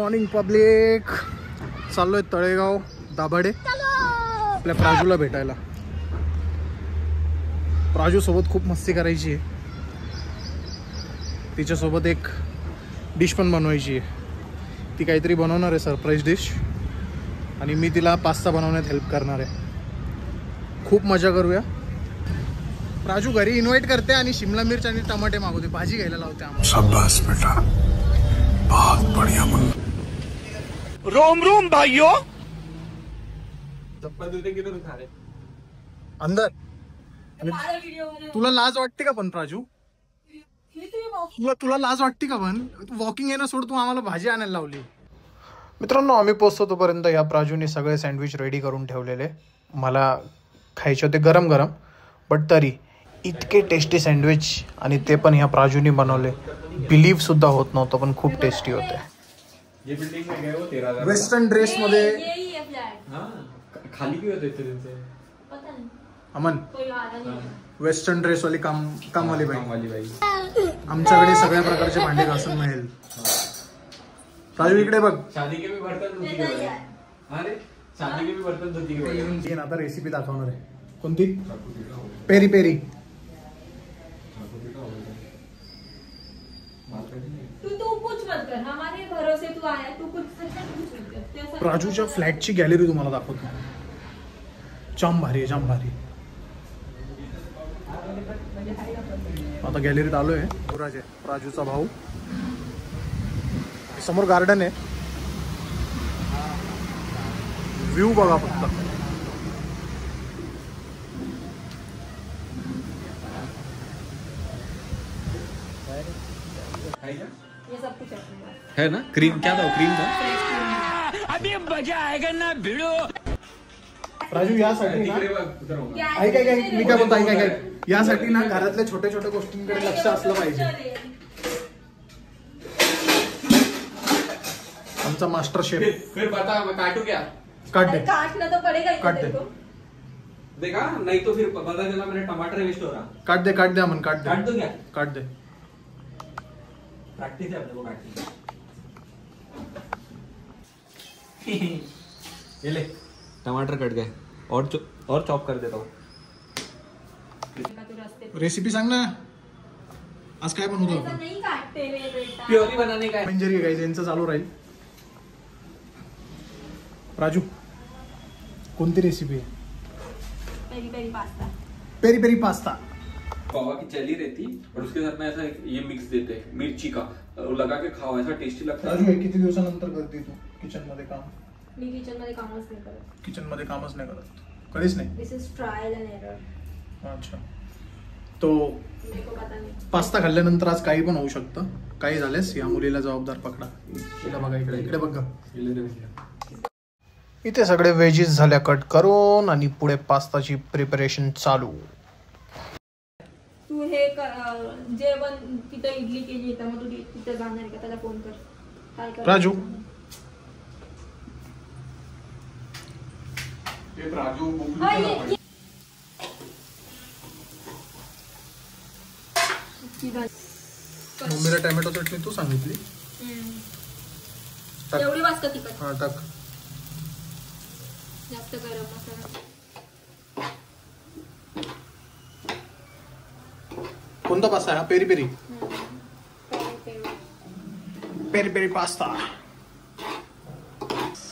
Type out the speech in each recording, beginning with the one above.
Morning public. चाललोय तळेगाव दाभाडे आपल्या प्राजूला भेटायला. प्राजू सोबत खूप मस्ती करायची आहे. तिच्यासोबत एक डिश पण बनवायची आहे. ती काहीतरी बनवणार आहे सरप्राईज डिश आणि मी तिला पास्ता बनवण्यात हेल्प करणार आहे. खूप मजा करूया. प्राजू घरी इन्व्हाइट करते आणि शिमला मिर्च आणि टमाटे मागवते. भाजी घ्यायला लावते आम्हाला. शाबाश बेटा, बहुत बढ़िया मुन्ना. रोम रोम भाइयों. अंदर तुला लाज वाटते का पण प्राजू? तुला लाज वाटते का पण? वॉकिंग येणं सोड, तू आम्हाला भाजी आणायला लावली. मित्रांनो, आम्ही पोहोचतो तोपर्यंत या प्राजूने सगळे सँडविच रेडी करून ठेवलेले. मला खायचे होते गरम गरम, बट तरी इतके टेस्टी सँडविच आणि ते पण ह्या प्राजूने बनवले. बिलीव्ह सुद्धा होत नव्हतं, पण खूप टेस्टी होते. वेस्टर्न ड्रेस मध्ये खाली भी होते अमन, वेस्टर्न ड्रेस वाली कामवाली बाई. आमच्याकडे सगळ्या प्रकारचे भांडे घासून मिळेल. प्राजू इकडे बघ. शादी के भी बर्तन धोती के बने. अरे शादी के भी बर्तन धोती के बने. आता रेसिपी दाखवणार आहे. कोणती? Peri peri. तू कुछ मत कर, हमारे भरोसे तू आया, तू कुछ कर. प्राजूच्या फ्लॅटची गॅलरी तुम्हाला दाखवतो. जाम भारी आहे, जाम भारी. आता गॅलरीत आलोय. युवराज आहे प्राजूचा भाऊ. समोर गार्डन आहे. व्ह्यू बघा फक्त. है ना. क्रीम क्या था? क्रीम था. अभी मजा आएगा ना भिड़ो. प्राजू यासाठी ना, ऐक मी काय बोलतो, ऐक यासाठी ना घरातल्या छोट्या छोट्या गोष्टींकडे लक्ष असलं पाहिजे. आमचा मास्टर शेफ. फिर बता मैं काटू क्या? काट दे. काटना तो पड़ेगा ही. काट दे. देखा नहीं तो फिर पता चला मेरे टमाटर वेस्ट हो रहा. काट दे, काट दे अमन, काट दे. काट दो क्या? काट दे. प्रैक्टिस है अपने को काटने. ये ले टमाटर कट गए और चॉप कर देता हूँ. रेसिपी सांग ना, आज काय बनवतो आपण? नहीं काटते रे बेटा. प्योरी बनाने का है. मंजरी गाईज यांचं चालू राहील. प्राजू, कोणती रेसिपी आहे? Peri peri pasta. Peri peri pasta. पावा की चली रहती और उसके साथ में ऐसा ये मिक्स देते हैं मिर्ची का, लगा के खाओ, ऐसा टेस्टी लगता है. प्राजू, किती दिवसानंतर करते तू किचन मध्ये काम? मी किचन मध्ये कामच नाही करत. किचन मध्ये कामच नाही करत? कधीच नाही. दिस इज ट्रायल एंड एरर. अच्छा. तो मेरे को पता नहीं. पास्ता खाल्ल्यानंतर आज काही पण होऊ शकतं. काही झाल्यास या मुलीला जबाबदार पकडा. इकडे बघा, इकडे इकडे बघा. इथे सगळे व्हेजीस झाल्या कट करून आणि पुढे पास्ताची प्रिपरेशन चालू. तू हे जेवण तिथं इडली केली तर मग तू तिथं जाणार आहे का? त्याला फोन कर. काय कर प्राजू. मम्मीला टोमॅटो चटणी तू सांगितली. एवढी वाजता तिखट. हा टाक. जास्त गरम मसाला. कोणता पास्ता आहे? Peri peri. Peri peri pasta.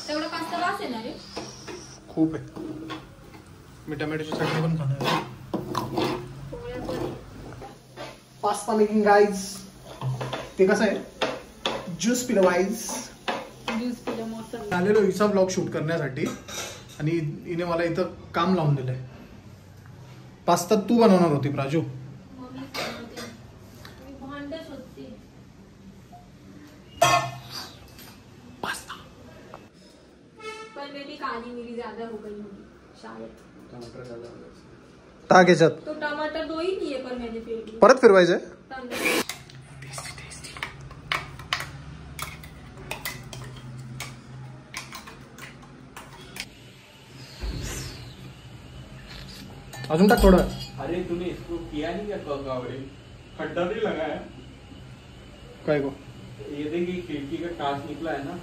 तेवढा पास्ता वास आहे ना रे. खूप आहे. मी टोमॅटोची चटणी पण खाणार. Pasta making guys. ते कसं आहे? ज्यूस पिलं वाईज. आलेलो हिचा ब्लॉग शूट करण्यासाठी आणि हिने मला इथं काम लावून दिलंय. पास्ता तू बनवणार होती प्राजू. काली मिरी ज्यादा हो गई होगी शायद. टमाटर ज्यादा हो गया. टाक याच्यात. तो टमाटर दो ही नहीं है पर मैंने फिर भी. परत फिरवायचंय. अजून टाक थोडं. अरे तूने इसको किया नहीं क्या? खड्डा नहीं लगाया काय को? ये देखिए खिड़की का कांच निकला है ना,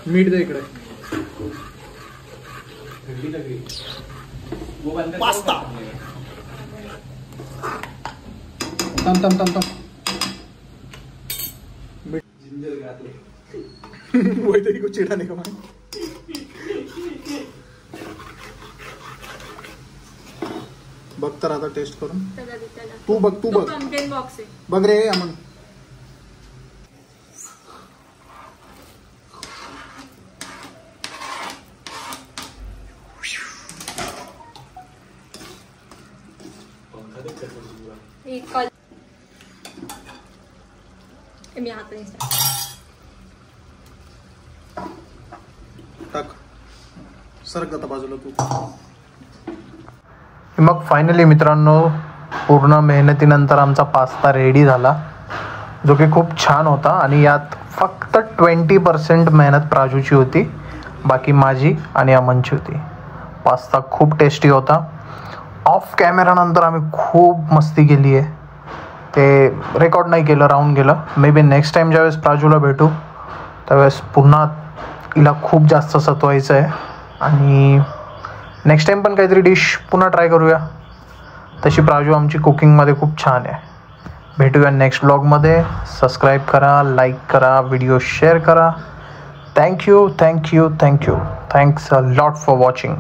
मीठ दे इकडे. पास्ता. थांब थांब थांब थांब. वही तेरी को चिढ़ाने का मन. बघ तर आता टेस्ट करून. तू बघ कंप्लेंट बॉक्स आहे. बघ रे अमन. मी हाताने टाक. सरक आता बाजूला तू. मग फायनली मित्रांनो पूर्ण मेहनतीनंतर आमचा पास्ता रेडी झाला, जो की खूप छान होता. आणि यात फक्त 20% मेहनत प्राजूची होती, बाकी माझी आणि अमनची होती. पास्ता खूप टेस्टी होता. ऑफ कॅमेरा नंतर आम्ही खूप मस्ती केली आहे, ते रेकॉर्ड नाही केलं, राहून गेलं. मे बी नेक्स्ट टाईम ज्यावेळेस प्राजूला भेटू त्यावेळेस पुन्हा हिला खूप जास्त सतवायचं आहे. आणि नेक्स्ट टाईम पण काहीतरी डिश पुन्हा ट्राय करूया. तशी प्राजू आमची कुकिंगमध्ये खूप छान आहे. भेटूया नेक्स्ट ब्लॉगमध्ये. सबस्क्राईब करा, लाईक करा, व्हिडिओ शेअर करा. Thank you. Thanks a lot for watching.